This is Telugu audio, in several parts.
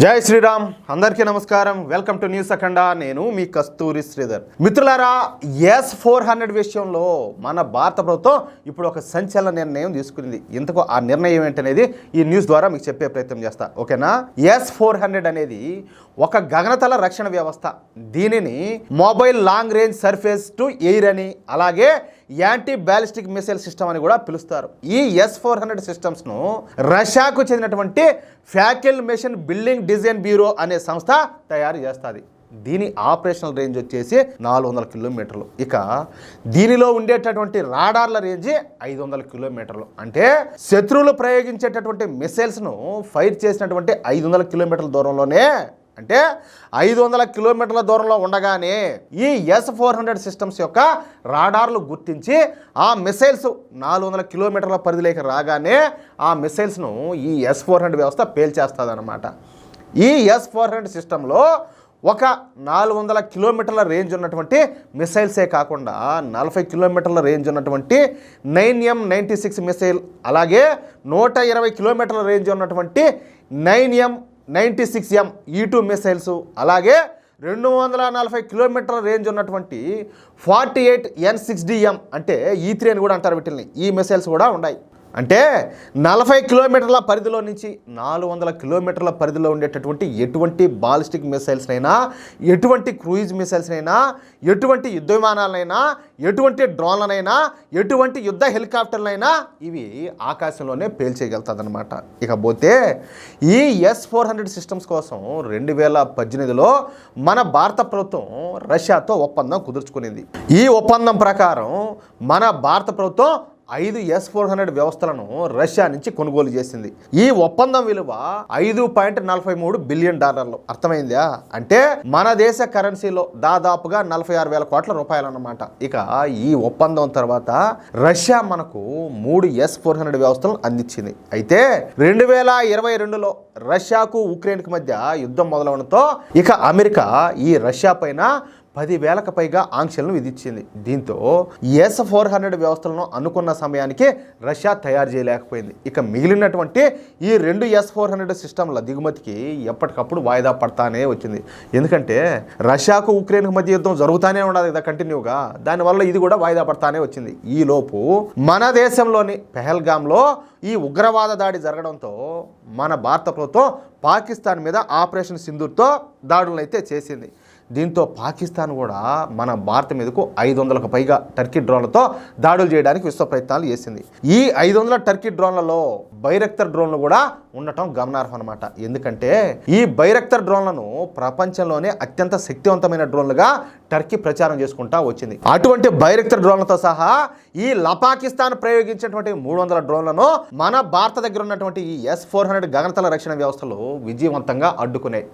జై శ్రీరామ్. అందరికీ నమస్కారం. వెల్కమ్ టు న్యూస్ అఖండ. నేను మీ కస్తూరి శ్రీధర్. మిత్రులారా, S-400 విషయంలో మన భారత ప్రభుత్వం ఇప్పుడు ఒక సంచలన నిర్ణయం తీసుకుంది. ఇంతకు ఆ నిర్ణయం ఏంటనేది ఈ న్యూస్ ద్వారా మీకు చెప్పే ప్రయత్నం చేస్తా, ఓకేనా? S-400 అనేది ఒక గగనతల రక్షణ వ్యవస్థ. దీనిని mobile long range surface to air అని, అలాగే యాంటీ బ్యాలిస్టిక్ మిసైల్ సిస్టమ్ అని కూడా పిలుస్తారు. ఈ S-400 సిస్టమ్స్ను రష్యాకు చెందినటువంటి ఫ్యాకిల్ మెషిన్ బిల్డింగ్ డిజైన్ బ్యూరో అనే సంస్థ తయారు చేస్తుంది. దీని ఆపరేషనల్ రేంజ్ వచ్చేసి 400 కిలోమీటర్లు. ఇక దీనిలో ఉండేటటువంటి రాడార్ల రేంజ్ 500 కిలోమీటర్లు. అంటే శత్రువులు ప్రయోగించేటటువంటి మిసైల్స్ను ఫైర్ చేసినటువంటి 500 కిలోమీటర్ల దూరంలోనే, అంటే 500 కిలోమీటర్ల దూరంలో ఉండగానే ఈ S-400 సిస్టమ్స్ యొక్క రాడార్లు గుర్తించి ఆ మిసైల్స్ 400 కిలోమీటర్ల పరిధిలోకి రాగానే ఆ మిసైల్స్ను ఈ S-400 వ్యవస్థ పేల్చేస్తుంది అన్నమాట. ఈ S-400 సిస్టంలో ఒక 400 కిలోమీటర్ల రేంజ్ ఉన్నటువంటి మిసైల్సే కాకుండా 40 కిలోమీటర్ల రేంజ్ ఉన్నటువంటి 9M96 మిసైల్, అలాగే 120 కిలోమీటర్ల రేంజ్ ఉన్నటువంటి 9M96M E2 మిసైల్స్, అలాగే 240 కిలోమీటర్ల రేంజ్ ఉన్నటువంటి 48N60M అంటే E3 అని కూడా అంటారు వీటిని, ఈ మిసైల్స్ కూడా ఉన్నాయి. అంటే 40 కిలోమీటర్ల పరిధిలో నుంచి 400 కిలోమీటర్ల పరిధిలో ఉండేటటువంటి ఎటువంటి బాలిస్టిక్ మిసైల్స్నైనా, ఎటువంటి క్రూయిజ్ మిసైల్స్నైనా, ఎటువంటి యుద్ధ విమానాలనైనా, ఎటువంటి డ్రోన్లనైనా, ఎటువంటి యుద్ధ హెలికాప్టర్లైనా ఇవి ఆకాశంలోనే పేల్చేయగలుగుతుంది అనమాట. ఇకపోతే ఈ S-400 సిస్టమ్స్ కోసం 2018లో మన భారత ప్రభుత్వం రష్యాతో ఒప్పందం కుదుర్చుకునింది. ఈ ఒప్పందం ప్రకారం మన భారత ప్రభుత్వం 5 S-400 వ్యవస్థలను రష్యా నుంచి కొనుగోలు చేసింది. ఈ ఒప్పందం విలువ $5.43 బిలియన్. అర్థమైందా? అంటే మన దేశ కరెన్సీలో దాదాపుగా 46,000 కోట్ల రూపాయలు అన్నమాట. ఇక ఈ ఒప్పందం తర్వాత రష్యా మనకు 3 S-400 వ్యవస్థలను అందించింది. అయితే 2022లో రష్యాకు ఉక్రెయిన్కి మధ్య యుద్ధం మొదలవడంతో ఇక అమెరికా ఈ రష్యా పైన 10,000కు పైగా ఆంక్షలను విధించింది. దీంతో S-400 వ్యవస్థలను అనుకున్న సమయానికి రష్యా తయారు చేయలేకపోయింది. ఇక మిగిలినటువంటి ఈ 2 S-400 సిస్టమ్ల దిగుమతికి ఎప్పటికప్పుడు వాయిదా పడతానే వచ్చింది. ఎందుకంటే రష్యాకు ఉక్రెయిన్కు మధ్య యుద్ధం జరుగుతూనే ఉండదు కదా కంటిన్యూగా, దానివల్ల ఇది కూడా వాయిదా పడతానే వచ్చింది. ఈలోపు మన దేశంలోని పెహల్గాంలో ఈ ఉగ్రవాద దాడి జరగడంతో మన భారత ప్రభుత్వం పాకిస్తాన్ మీద ఆపరేషన్ సింధూర్తో దాడులను అయితే చేసింది. దీంతో పాకిస్తాన్ కూడా మన భారత మీదకు 500కు పైగా టర్కీ డ్రోన్లతో దాడులు చేయడానికి విశ్వ ప్రయత్నాలు చేసింది. ఈ 500 టర్కీ డ్రోన్లలో బైరక్తర్ డ్రోన్లు కూడా ఉండటం గమనార్హం అనమాట. ఎందుకంటే ఈ బైరక్తర్ డ్రోన్లను ప్రపంచంలోనే అత్యంత శక్తివంతమైన డ్రోన్లుగా టర్కీ ప్రచారం చేసుకుంటా వచ్చింది. అటువంటి బైరక్తర్ డ్రోన్లతో సహా ఈ పాకిస్తాన్ ప్రయోగించినటువంటి 300 డ్రోన్లను మన భారత దగ్గర ఉన్నటువంటి ఈ S-400 గగనతల రక్షణ వ్యవస్థలు విజయవంతంగా అడ్డుకున్నాయి,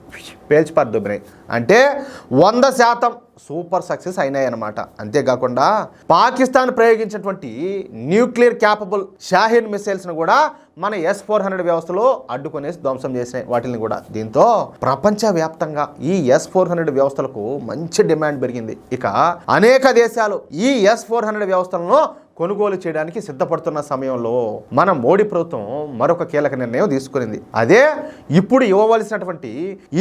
పేల్చిపారదొబ్బినాయి. అంటే 100% సూపర్ సక్సెస్ అయినాయి అన్నమాట. అంతేకాకుండా పాకిస్తాన్ ప్రయోగించినటువంటి న్యూక్లియర్ క్యాపబుల్ షాహీన్ మిసైల్స్ను కూడా మన S-400 వ్యవస్థలో అడ్డుకునేసి ధ్వంసం చేసినాయి వాటిని కూడా. దీంతో ప్రపంచవ్యాప్తంగా ఈ S-400 వ్యవస్థలకు మంచి డిమాండ్ పెరిగింది. ఇక అనేక దేశాలు ఈ S-400 వ్యవస్థలను కొనుగోలు చేయడానికి సిద్ధపడుతున్న సమయంలో మన మోడీ ప్రభుత్వం మరొక కీలక నిర్ణయం తీసుకునింది. అదే ఇప్పుడు ఇవ్వవలసినటువంటి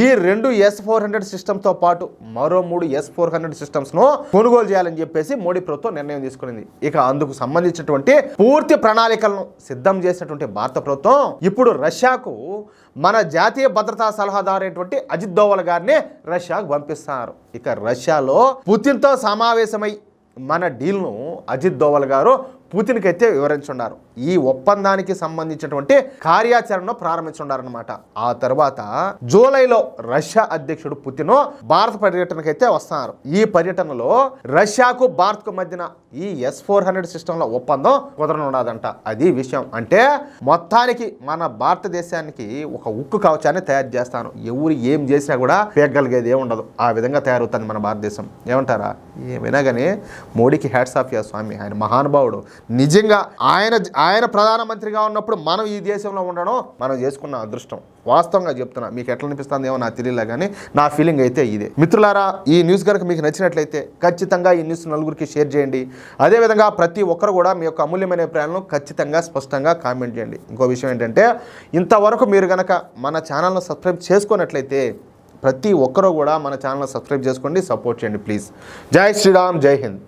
ఈ 2 S-400 సిస్టమ్తో పాటు మరో 3 S-400 సిస్టమ్స్ను కొనుగోలు చేయాలని చెప్పేసి మోడీ ప్రభుత్వం నిర్ణయం తీసుకునింది. ఇక అందుకు సంబంధించినటువంటి పూర్తి ప్రణాళికలను సిద్ధం చేసినటువంటి భారత ప్రభుత్వం ఇప్పుడు రష్యాకు మన జాతీయ భద్రతా సలహాదారు అయినటువంటి అజిత్ దోవల్ గారిని రష్యాకు పంపిస్తున్నారు. ఇక రష్యాలో పుతిన్తో సమావేశమై మన డీల్ను అజిత్ దోవల్ గారు పుతిన్కి అయితే వివరించున్నారు. ఈ ఒప్పందానికి సంబంధించినటువంటి కార్యాచరణను ప్రారంభించున్నారనమాట. ఆ తర్వాత జూలైలో రష్యా అధ్యక్షుడు పుతిన్ భారత పర్యటనకు అయితే వస్తున్నారు. ఈ పర్యటనలో రష్యాకు భారత్కు మధ్యన ఈ S-400 సిస్టంల ఒప్పందం కుదరనున్నదంట. అది విషయం. అంటే మొత్తానికి మన భారతదేశానికి ఒక ఉక్కు కవచాన్ని తయారు చేస్తాను, ఎవరు ఏం చేసినా కూడా పేగలిగేది ఏముండదు, ఆ విధంగా తయారవుతుంది మన భారతదేశం. ఏమంటారా? ఏమైనా కానీ మోడీకి హ్యాట్స్ ఆఫ్ యా స్వామి, ఆయన మహానుభావుడు. నిజంగా ఆయన ప్రధానమంత్రిగా ఉన్నప్పుడు మనం ఈ దేశంలో ఉండడం మనం చేసుకున్న అదృష్టం. వాస్తవంగా చెప్తున్నా, మీకు ఎట్లా అనిపిస్తుంది ఏమో నాకు తెలియలే, కానీ నా ఫీలింగ్ అయితే ఇదే. మిత్రులారా, ఈ న్యూస్ కనుక మీకు నచ్చినట్లయితే ఖచ్చితంగా ఈ న్యూస్ నలుగురికి షేర్ చేయండి. అదేవిధంగా ప్రతి ఒక్కరు కూడా మీ యొక్క అమూల్యమైన అభిప్రాయాలను ఖచ్చితంగా స్పష్టంగా కామెంట్ చేయండి. ఇంకో విషయం ఏంటంటే, ఇంతవరకు మీరు కనుక మన ఛానల్ను సబ్స్క్రైబ్ చేసుకున్నట్లయితే ప్రతి ఒక్కరూ కూడా మన ఛానల్ సబ్స్క్రైబ్ చేసుకోండి, సపోర్ట్ చేయండి ప్లీజ్. జై శ్రీరామ్, జై హింద్.